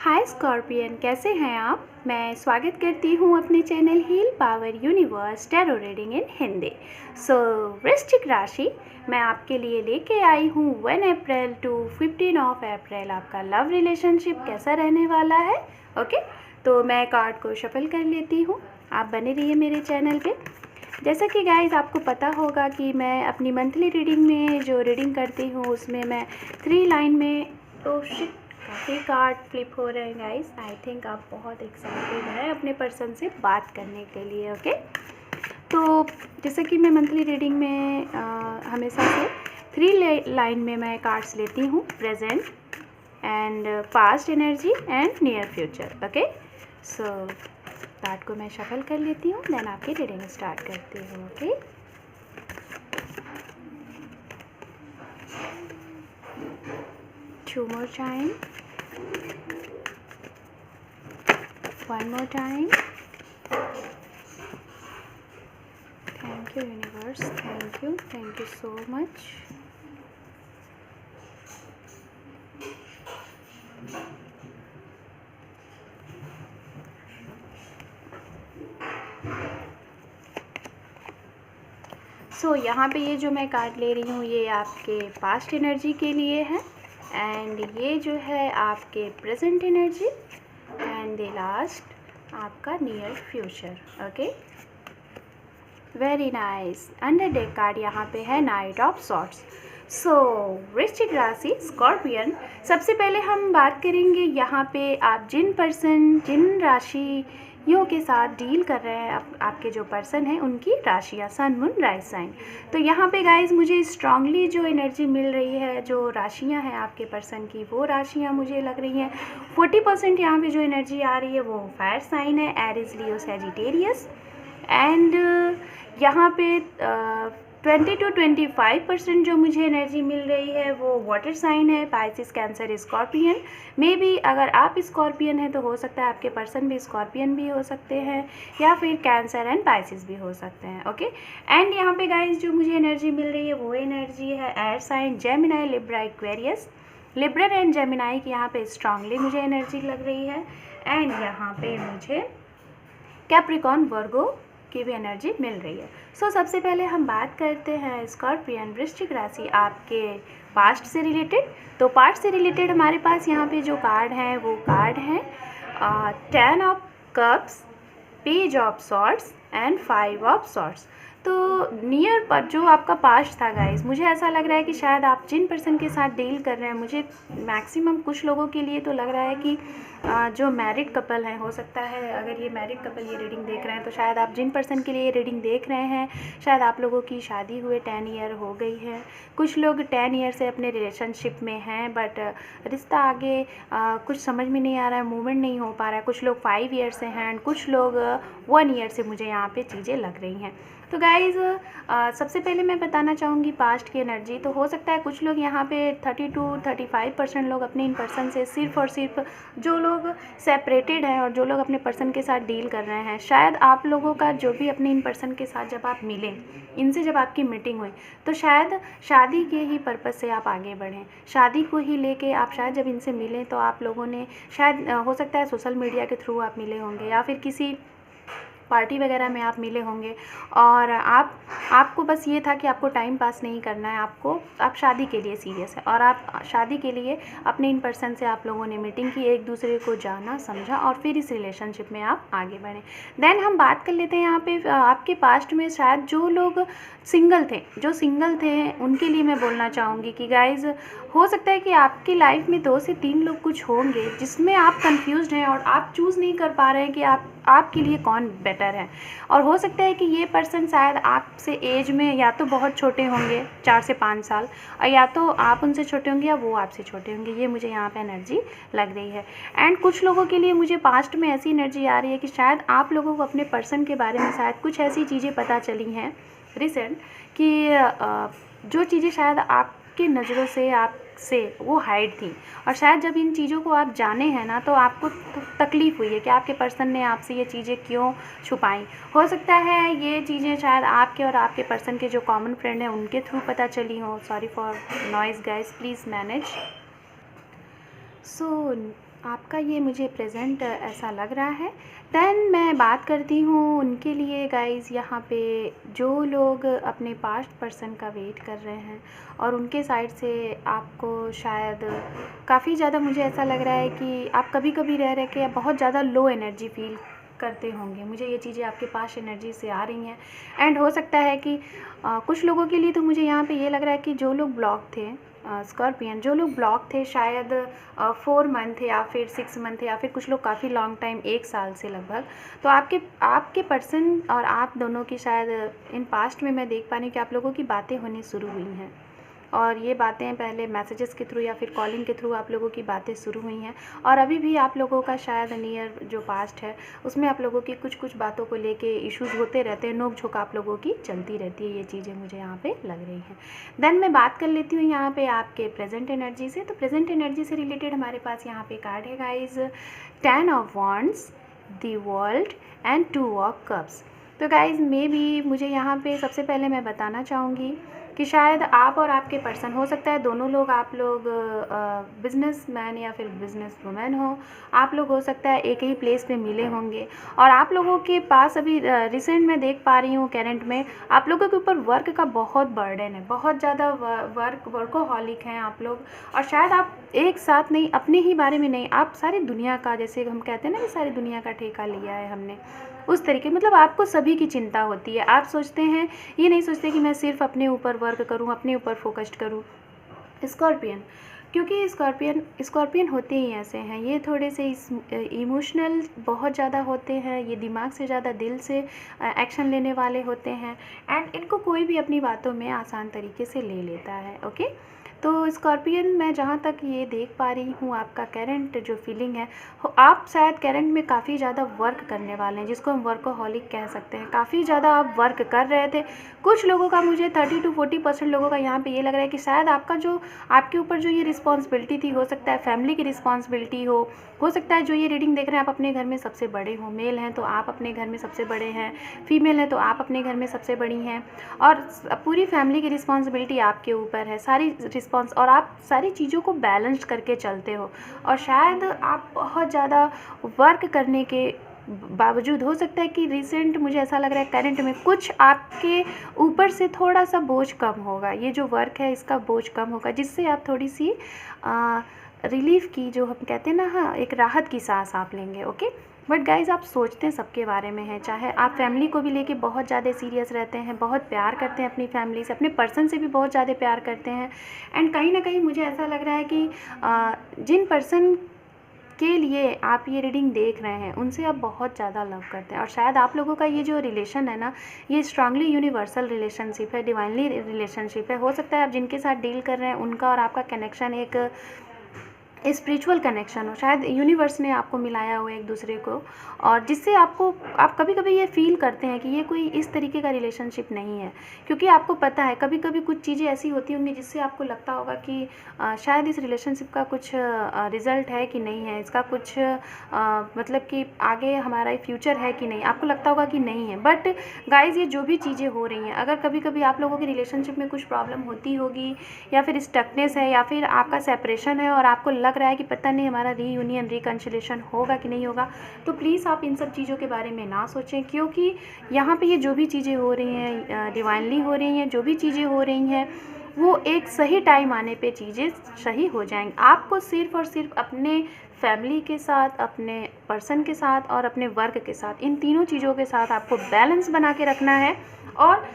हाय scorpion, कैसे हैं आप। मैं स्वागत करती हूँ अपने channel Heal Power Universe tarot reading in Hindi. वृश्चिक राशि, मैं आपके लिए लेके आई हूँ 1 अप्रैल टू 15 ऑफ अप्रैल आपका लव रिलेशनशिप कैसा रहने वाला है। ओके, तो मैं कार्ड को शफल कर लेती हूँ। आप बने रहिए मेरे चैनल पे। जैसा कि गाइस आपको पता होगा कि मैं अपनी मंथली रीडिंग में जो रीडिंग करती हूँ उसमें मैं 3 लाइन में काफ़ी कार्ड फ्लिप हो रहे हैं गाइस। आई थिंक आप बहुत एक्साइटेड हैं अपने पर्सन से बात करने के लिए। ओके, तो जैसे कि मैं मंथली रीडिंग में हमेशा से 3 लाइन में मैं कार्ड्स लेती हूँ, present and past energy and near future. Okay, so card को मैं शफल कर लेती हूँ, देन आपकी रीडिंग स्टार्ट करती हूँ। Okay, two more time, one more time. Thank you universe, thank you so much. सो यहाँ पे ये जो मैं कार्ड ले रही हूँ ये आपके पास्ट एनर्जी के लिए है एंड ये जो है आपके present energy and the last आपका near future. Okay, very nice. Under deck card यहाँ पे है नाइट ऑफ सॉर्ट्स। सो वृश्चिक राशि स्कॉर्पियन, सबसे पहले हम बात करेंगे यहाँ पे आप जिन राशियों के साथ डील कर रहे हैं, आपके जो पर्सन है उनकी राशियाँ सन मून राइज साइन। तो यहाँ पे गाइज मुझे स्ट्रांगली जो एनर्जी मिल रही है, जो राशियाँ हैं आपके पर्सन की, वो राशियाँ मुझे लग रही हैं 40% यहाँ पे जो एनर्जी आ रही है वो फायर साइन है, एरिस लियो सैजिटेरियस एंड यहाँ पे 20 to 25% जो मुझे एनर्जी मिल रही है वो वाटर साइन है, Pisces cancer scorpion. May be अगर आप स्कॉर्पियन हैं तो हो सकता है आपके पर्सन भी स्कॉर्पियन भी हो सकते हैं या फिर कैंसर एंड पाइसिस भी हो सकते हैं। ओके, एंड यहाँ पे गाइस जो मुझे एनर्जी मिल रही है वो एनर्जी है air sign Gemini Libra Aquarius. Libra and Gemini की यहाँ पे स्ट्रांगली मुझे एनर्जी लग रही है एंड यहाँ पे मुझे कैप्रिकॉन वर्गो की भी एनर्जी मिल रही है। सबसे पहले हम बात करते हैं स्कॉर्पियन वृश्चिक राशि आपके पास्ट से रिलेटेड। तो पास्ट से रिलेटेड हमारे पास यहाँ पे जो कार्ड हैं वो कार्ड हैं 10 of cups, page of swords and 5 of swords. तो नियर पर जो आपका पास्ट था गाइस, मुझे ऐसा लग रहा है कि शायद आप जिन पर्सन के साथ डील कर रहे हैं, मुझे मैक्सिमम कुछ लोगों के लिए तो लग रहा है कि जो मैरिड कपल हैं, हो सकता है अगर ये मैरिड कपल ये रीडिंग देख रहे हैं तो शायद आप जिन पर्सन के लिए ये रीडिंग देख रहे हैं शायद आप लोगों की शादी हुए 10 ईयर हो गई है। कुछ लोग 10 ईयर से अपने रिलेशनशिप में हैं बट रिश्ता आगे कुछ समझ में नहीं आ रहा है, मूवमेंट नहीं हो पा रहा है। कुछ लोग 5 ईयर से हैं एंड कुछ लोग 1 ईयर से मुझे यहाँ पे चीज़ें लग रही हैं। तो गाइज़ सबसे पहले मैं बताना चाहूँगी पास्ट की एनर्जी। तो हो सकता है कुछ लोग यहाँ पे 30 to 35% लोग अपने इन पर्सन से सिर्फ और सिर्फ जो लोग सेपरेटेड हैं और जो लोग अपने पर्सन के साथ डील कर रहे हैं, शायद आप लोगों का जो भी अपने इन पर्सन के साथ जब आप मिलें, इनसे जब आपकी मीटिंग हुई तो शायद शादी के ही पर्पज़ से आप आगे बढ़ें, शादी को ही लेके आप शायद जब इनसे मिलें तो आप लोगों ने शायद हो सकता है सोशल मीडिया के थ्रू आप मिले होंगे या फिर किसी पार्टी वगैरह में आप मिले होंगे और आपको बस ये था कि आपको टाइम पास नहीं करना है, आप शादी के लिए सीरियस है और आप शादी के लिए अपने इन पर्सन से आप लोगों ने मीटिंग की, एक दूसरे को जाना समझा और फिर इस रिलेशनशिप में आप आगे बढ़ें। देन हम बात कर लेते हैं यहाँ पे आपके पास्ट में शायद जो लोग सिंगल थे उनके लिए मैं बोलना चाहूँगी कि गाइज़ हो सकता है कि आपकी लाइफ में 2 से 3 लोग कुछ होंगे जिसमें आप कंफ्यूज्ड हैं और आप चूज़ नहीं कर पा रहे हैं कि आपके लिए कौन बेटर है। और हो सकता है कि ये पर्सन शायद आपसे एज में या तो बहुत छोटे होंगे 4 से 5 साल और या तो आप उनसे छोटे होंगे या वो आपसे छोटे होंगे, ये मुझे यहाँ पे एनर्जी लग रही है। एंड कुछ लोगों के लिए मुझे पास्ट में ऐसी एनर्जी आ रही है कि शायद आप लोगों को अपने पर्सन के बारे में शायद कुछ ऐसी चीज़ें पता चली हैं रिसेंट कि जो चीज़ें शायद आपकी नज़रों से आपसे वो हाइड थी और शायद जब इन चीज़ों को आप जाने हैं ना तो आपको तकलीफ़ हुई है कि आपके पर्सन ने आपसे ये चीज़ें क्यों छुपाई। हो सकता है ये चीज़ें शायद आपके और आपके पर्सन के जो कॉमन फ्रेंड हैं उनके थ्रू पता चली हो। Sorry for noise guys, please manage. So आपका ये मुझे प्रेजेंट ऐसा लग रहा है। देन मैं बात करती हूँ उनके लिए गाइज़, यहाँ पे जो लोग अपने पास्ट पर्सन का वेट कर रहे हैं और उनके साइड से आपको शायद काफ़ी ज़्यादा, मुझे ऐसा लग रहा है कि आप कभी कभी रह रह के बहुत ज़्यादा लो एनर्जी फील करते होंगे। मुझे ये चीज़ें आपके पास एनर्जी से आ रही हैं। एंड हो सकता है कि कुछ लोगों के लिए तो मुझे यहाँ पे ये लग रहा है कि जो लोग ब्लॉक थे, स्कॉर्पियन जो लोग ब्लॉक थे शायद 4 मंथ या फिर 6 मंथ या फिर कुछ लोग काफ़ी लॉन्ग टाइम 1 साल से लगभग, तो आपके पर्सन और आप दोनों की शायद इन पास्ट में मैं देख पा रही हूँ कि आप लोगों की बातें होनी शुरू हुई हैं। और ये बातें पहले मैसेजेस के थ्रू या फिर कॉलिंग के थ्रू आप लोगों की बातें शुरू हुई हैं। और अभी भी आप लोगों का शायद नियर जो पास्ट है उसमें आप लोगों की कुछ बातों को लेके इश्यूज होते रहते हैं, नोक झोंक आप लोगों की चलती रहती है। ये चीज़ें मुझे यहाँ पे लग रही हैं। देन मैं बात कर लेती हूँ यहाँ पे आपके प्रेजेंट एनर्जी से। तो प्रेजेंट एनर्जी से रिलेटेड हमारे पास यहाँ पे कार्ड है guys, 10 of wands, the world and 2 of cups. तो गाइज़ मे बी मुझे यहाँ पे सबसे पहले मैं बताना चाहूँगी कि शायद आप और आपके पर्सन, हो सकता है दोनों लोग, आप लोग बिजनेसमैन या फिर बिजनेस वुमेन हो, आप लोग हो सकता है एक ही प्लेस पे मिले होंगे और आप लोगों के पास अभी रिसेंट मैं देख पा रही हूँ करंट में आप लोगों के ऊपर वर्क का बहुत बर्डन है, बहुत ज़्यादा वर्कोहॉलिक हैं आप लोग। और शायद आप एक साथ नहीं, अपने ही बारे में नहीं, आप सारी दुनिया का, जैसे हम कहते हैं ना कि सारी दुनिया का ठेका लिया है हमने, उस तरीके, मतलब आपको सभी की चिंता होती है। आप सोचते हैं, ये नहीं सोचते कि मैं सिर्फ अपने ऊपर वर्क करूं, अपने ऊपर फोकस्ड करूं। स्कॉर्पियन, क्योंकि स्कॉर्पियन होते ही ऐसे हैं, ये थोड़े से इमोशनल बहुत ज़्यादा होते हैं, ये दिमाग से ज़्यादा दिल से एक्शन लेने वाले होते हैं। एंड इनको कोई भी अपनी बातों में आसान तरीके से ले लेता है। ओके, तो स्कॉर्पियन मैं जहाँ तक ये देख पा रही हूँ आपका करंट जो फीलिंग है, आप शायद करंट में काफ़ी ज़्यादा वर्क करने वाले हैं, जिसको हम वर्कोहॉलिक कह सकते हैं। काफ़ी ज़्यादा आप वर्क कर रहे थे। कुछ लोगों का, मुझे 30 to 40% लोगों का यहाँ पे ये लग रहा है कि शायद आपका जो, आपके ऊपर जो ये रिस्पॉन्सिबिलिटी थी, हो सकता है फैमिली की रिस्पॉन्सिबिलिटी हो सकता है जो ये रीडिंग देख रहे हैं आप अपने घर में सबसे बड़े हो, मेल हैं तो आप अपने घर में सबसे बड़े हैं, फीमेल हैं तो आप अपने घर में सबसे बड़ी हैं, और पूरी फैमिली की रिस्पॉन्सिबिलिटी आपके ऊपर है, सारी रिस्पॉन्स, और आप सारी चीज़ों को बैलेंस करके चलते हो। और शायद आप बहुत ज़्यादा वर्क करने के बावजूद, हो सकता है कि रिसेंट मुझे ऐसा लग रहा है करंट में कुछ आपके ऊपर से थोड़ा सा बोझ कम होगा, ये जो वर्क है इसका बोझ कम होगा, जिससे आप थोड़ी सी रिलीफ की, जो हम कहते हैं ना, हाँ, एक राहत की सांस आप लेंगे। ओके, बट गाइज़ आप सोचते हैं सबके बारे में हैं, चाहे आप फैमिली को भी लेके बहुत ज़्यादा सीरियस रहते हैं, बहुत प्यार करते हैं अपनी फैमिली से, अपने पर्सन से भी बहुत ज़्यादा प्यार करते हैं। एंड कहीं ना कहीं मुझे ऐसा लग रहा है कि जिन पर्सन के लिए आप ये रीडिंग देख रहे हैं उनसे आप बहुत ज़्यादा लव करते हैं। और शायद आप लोगों का ये जो रिलेशन है ना, ये स्ट्रांगली यूनिवर्सल रिलेशनशिप है, डिवाइनली रिलेशनशिप है। हो सकता है आप जिनके साथ डील कर रहे हैं उनका और आपका कनेक्शन एक स्पिरिचुअल कनेक्शन हो, शायद यूनिवर्स ने आपको मिलाया हो एक दूसरे को, और जिससे आप कभी कभी ये फील करते हैं कि ये कोई इस तरीके का रिलेशनशिप नहीं है, क्योंकि आपको पता है कभी कभी कुछ चीज़ें ऐसी होती होंगी जिससे आपको लगता होगा कि शायद इस रिलेशनशिप का कुछ रिज़ल्ट है कि नहीं है, इसका कुछ मतलब कि आगे हमारा फ्यूचर है कि नहीं, आपको लगता होगा कि नहीं है। बट गाइज़ ये जो भी चीज़ें हो रही हैं, अगर कभी कभी आप लोगों की रिलेशनशिप में कुछ प्रॉब्लम होती होगी, या फिर स्टकनेस है, या फिर आपका सेपरेशन है और आपको लग रहा है कि पता नहीं हमारा रीयूनियन, रिकन्सिलेशन होगा कि नहीं होगा, तो प्लीज़ आप इन सब चीज़ों के बारे में ना सोचें, क्योंकि यहाँ पे ये जो भी चीज़ें हो रही हैं डिवाइनली हो रही हैं, जो भी चीज़ें हो रही हैं वो एक सही टाइम आने पे चीज़ें सही हो जाएंगी। आपको सिर्फ़ और सिर्फ अपने फैमिली के साथ, अपने पर्सन के साथ और अपने वर्क के साथ, इन तीनों चीज़ों के साथ आपको बैलेंस बना के रखना है, और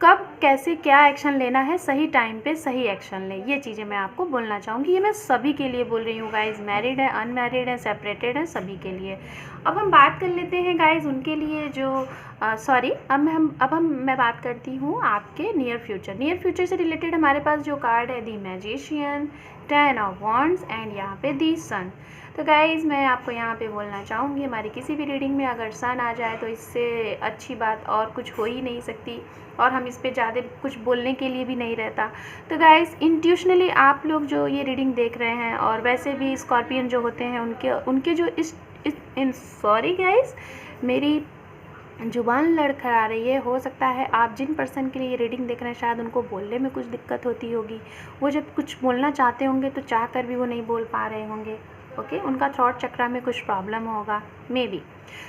कब कैसे क्या एक्शन लेना है, सही टाइम पे सही एक्शन लें। ये चीज़ें मैं आपको बोलना चाहूँगी। ये मैं सभी के लिए बोल रही हूँ गाइज़, मैरिड है, अनमैरिड है, सेपरेटेड है, सभी के लिए। अब हम बात कर लेते हैं गाइज़ उनके लिए जो मैं बात करती हूँ आपके नियर फ्यूचर। नियर फ्यूचर से रिलेटेड हमारे पास जो कार्ड है, the magician, 10 of wands and यहाँ पे द सन। तो गाइज़ मैं आपको यहाँ पे बोलना चाहूँगी, हमारी किसी भी रीडिंग में अगर सन आ जाए तो इससे अच्छी बात और कुछ हो ही नहीं सकती, और हम इस पे ज़्यादा कुछ बोलने के लिए भी नहीं रहता। तो गाइज़ इंट्यूशनली आप लोग जो ये रीडिंग देख रहे हैं, और वैसे भी स्कॉर्पियन जो होते हैं उनके जो सॉरी गाइज़, मेरी जुबान लड़खड़ा रही है। हो सकता है आप जिन पर्सन के लिए ये रीडिंग देख रहे हैं शायद उनको बोलने में कुछ दिक्कत होती होगी, वो जब कुछ बोलना चाहते होंगे तो चाह कर भी वो नहीं बोल पा रहे होंगे। ओके, उनका थ्रॉट चक्रा में कुछ प्रॉब्लम होगा मे बी।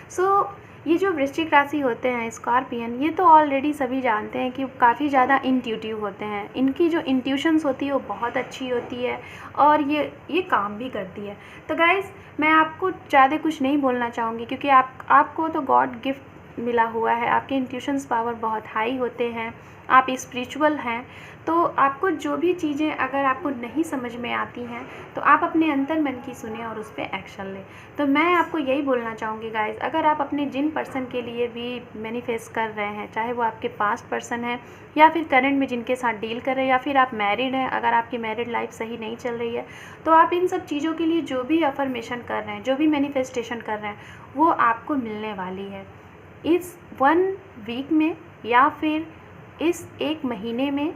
सो ये जो वृश्चिक राशि होते हैं स्कॉर्पियन, ये तो ऑलरेडी सभी जानते हैं कि काफ़ी ज़्यादा इंट्यूटिव होते हैं। इनकी जो इंट्यूशंस होती है वो बहुत अच्छी होती है और ये काम भी करती है। तो गाइज़, मैं आपको ज़्यादा कुछ नहीं बोलना चाहूँगी क्योंकि आपको तो गॉड गिफ्ट मिला हुआ है। आपके इंट्यूशंस पावर बहुत हाई होते हैं, आप स्पिरिचुअल हैं। तो आपको जो भी चीज़ें अगर आपको नहीं समझ में आती हैं तो आप अपने अंतर मन की सुने और उस पर एक्शन लें। तो मैं आपको यही बोलना चाहूँगी गाइज़, अगर आप अपने जिन पर्सन के लिए भी मैनिफेस्ट कर रहे हैं, चाहे वो आपके पास्ट पर्सन है या फिर करंट में जिनके साथ डील कर रहे हैं, या फिर आप मैरिड हैं, अगर आपकी मैरिड लाइफ सही नहीं चल रही है, तो आप इन सब चीज़ों के लिए जो भी अफर्मेशन कर रहे हैं, जो भी मैनिफेस्टेशन कर रहे हैं, वो आपको मिलने वाली है इस 1 वीक में या फिर इस 1 महीने में,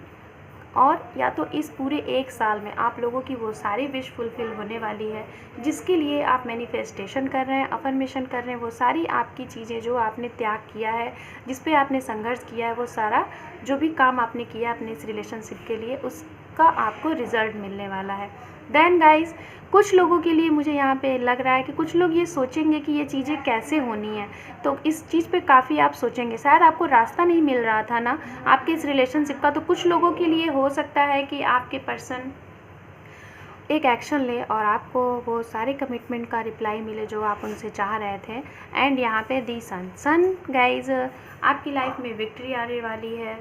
और या तो इस पूरे 1 साल में आप लोगों की वो सारी विश फुलफ़िल होने वाली है जिसके लिए आप मैनिफेस्टेशन कर रहे हैं, अफर्मेशन कर रहे हैं। वो सारी आपकी चीज़ें जो आपने त्याग किया है, जिस पे आपने संघर्ष किया है, वो सारा जो भी काम आपने किया अपने इस रिलेशनशिप के लिए, उसका आपको रिज़ल्ट मिलने वाला है। देन गाइज़, कुछ लोगों के लिए मुझे यहाँ पे लग रहा है कि कुछ लोग ये सोचेंगे कि ये चीज़ें कैसे होनी है, तो इस चीज़ पे काफ़ी आप सोचेंगे। शायद आपको रास्ता नहीं मिल रहा था ना आपके इस रिलेशनशिप का, तो कुछ लोगों के लिए हो सकता है कि आपके पर्सन एक एक्शन ले और आपको वो सारे कमिटमेंट का रिप्लाई मिले जो आप उनसे चाह रहे थे। एंड यहाँ पे दी सन गाइज़, आपकी लाइफ में विक्ट्री आने वाली है।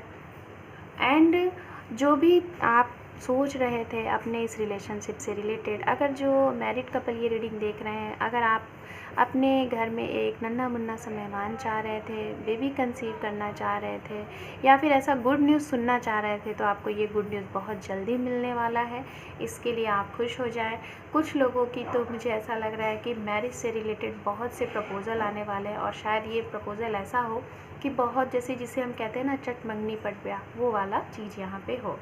एंड जो भी आप सोच रहे थे अपने इस रिलेशनशिप से रिलेटेड, अगर जो मैरिड कपल ये रीडिंग देख रहे हैं, अगर आप अपने घर में एक नन्हा मुन्ना सा मेहमान चाह रहे थे, बेबी कंसीव करना चाह रहे थे, या फिर ऐसा गुड न्यूज़ सुनना चाह रहे थे, तो आपको ये गुड न्यूज़ बहुत जल्दी मिलने वाला है। इसके लिए आप खुश हो जाएं। कुछ लोगों की तो मुझे ऐसा लग रहा है कि मैरिज से रिलेटेड बहुत से प्रपोज़ल आने वाले हैं, और शायद ये प्रपोज़ल ऐसा हो कि बहुत जैसे जिसे हम कहते हैं ना चट मंगनी पट ब्याह, वो वाला चीज़ यहाँ पे हो।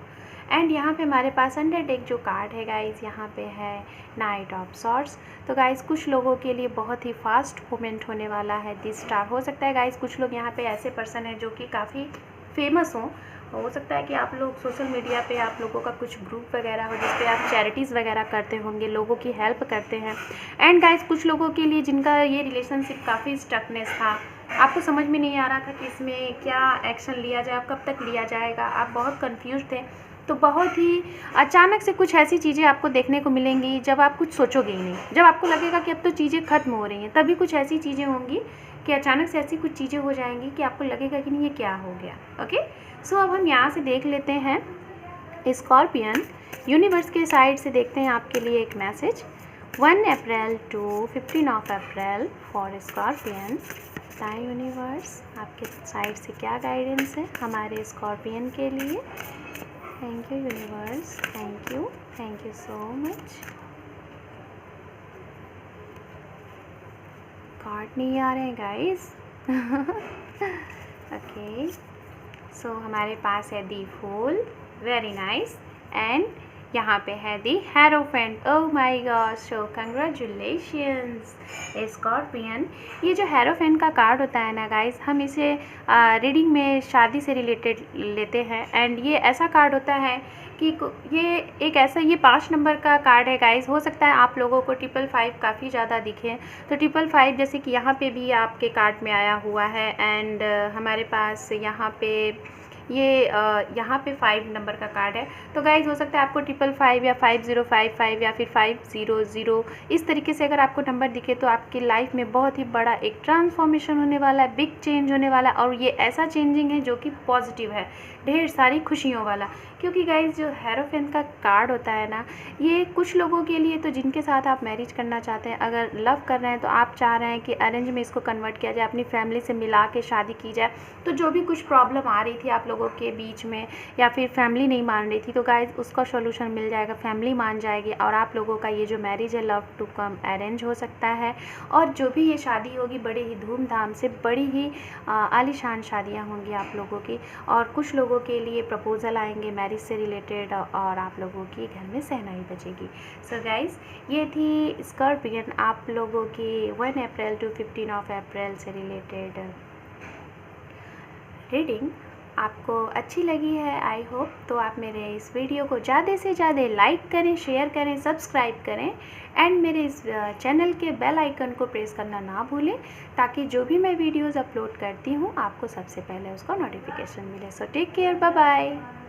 एंड यहाँ पे हमारे पास अंडर डेक जो कार्ड है गाइज़, यहाँ पे है नाइट ऑफ सॉर्ड्स। तो गाइज़, कुछ लोगों के लिए बहुत ही फास्ट मूवमेंट होने वाला है। दिस स्टार हो सकता है गाइज़, कुछ लोग यहाँ पे ऐसे पर्सन हैं जो कि काफ़ी फेमस हों। हो सकता है कि आप लोग सोशल मीडिया पे आप लोगों का कुछ ग्रुप वगैरह हो जिस पे आप चैरिटीज़ वगैरह करते होंगे, लोगों की हेल्प करते हैं। एंड गाइज़, कुछ लोगों के लिए जिनका ये रिलेशनशिप काफ़ी स्टकनेस था, आपको समझ में नहीं आ रहा था कि इसमें क्या एक्शन लिया जाए, कब तक लिया जाएगा, आप बहुत कंफ्यूज थे, तो बहुत ही अचानक से कुछ ऐसी चीज़ें आपको देखने को मिलेंगी जब आप कुछ सोचोगे ही नहीं। जब आपको लगेगा कि अब तो चीज़ें ख़त्म हो रही हैं, तभी कुछ ऐसी चीज़ें होंगी कि अचानक से ऐसी कुछ चीज़ें हो जाएंगी कि आपको लगेगा कि नहीं ये क्या हो गया। ओके, सो अब हम यहाँ से देख लेते हैं स्कॉर्पियन, यूनिवर्स के साइड से देखते हैं आपके लिए एक message 1 April to 15 April for Scorpion. बताएं यूनिवर्स आपके साइड से क्या गाइडेंस है हमारे स्कॉर्पियन के लिए। Thank you universe, thank you so much. Card नहीं आ रहे हैं गाइस। ओके, सो हमारे पास है the fool, very nice. And यहाँ पे है the hierophant. Oh my god, so congratulations scorpion. ये जो हेरोफेंट का कार्ड होता है ना गाइस, हम इसे रीडिंग में शादी से रिलेटेड लेते हैं। एंड ये ऐसा कार्ड होता है कि ये एक ऐसा, ये 5 नंबर का कार्ड है गाइस। हो सकता है आप लोगों को 555 काफ़ी ज़्यादा दिखे, तो 555 जैसे कि यहाँ पे भी आपके कार्ड में आया हुआ है। एंड हमारे पास यहाँ पे ये यहाँ पे 5 नंबर का कार्ड है। तो गाइज हो सकता है आपको 555 या 5055 या फिर 500 इस तरीके से अगर आपको नंबर दिखे तो आपकी लाइफ में बहुत ही बड़ा एक ट्रांसफॉर्मेशन होने वाला है, बिग चेंज होने वाला है। और ये ऐसा चेंजिंग है जो कि पॉजिटिव है, ढेर सारी खुशियों वाला। क्योंकि गाइज जो हेरोफेंट का कार्ड होता है ना, ये कुछ लोगों के लिए तो जिनके साथ आप मैरिज करना चाहते हैं, अगर लव कर रहे हैं तो आप चाह रहे हैं कि अरेंज में इसको कन्वर्ट किया जाए, अपनी फैमिली से मिला के शादी की जाए। तो जो भी कुछ प्रॉब्लम आ रही थी आप लोगों के बीच में, या फिर फैमिली नहीं मान रही थी, तो गाइज उसका सॉल्यूशन मिल जाएगा, फैमिली मान जाएगी और आप लोगों का ये जो मैरिज है लव टू कम अरेंज हो सकता है। और जो भी ये शादी होगी बड़े ही धूमधाम से, बड़ी ही आलीशान शादियाँ होंगी आप लोगों की। और कुछ लोगों के लिए प्रपोजल आएंगे मैरिज से रिलेटेड और आप लोगों की घर में सहनाई बजेगी। सो गाइज ये थी स्कॉर्पियन आप लोगों की 1 अप्रैल टू 15 अप्रैल से रिलेटेड रीडिंग। आपको अच्छी लगी है आई होप, तो आप मेरे इस वीडियो को ज़्यादा से ज़्यादा लाइक करें, शेयर करें, सब्सक्राइब करें एंड मेरे इस चैनल के बेल आइकन को प्रेस करना ना भूलें, ताकि जो भी मैं वीडियोज़ अपलोड करती हूँ आपको सबसे पहले उसका नोटिफिकेशन मिले। So take care, bye bye.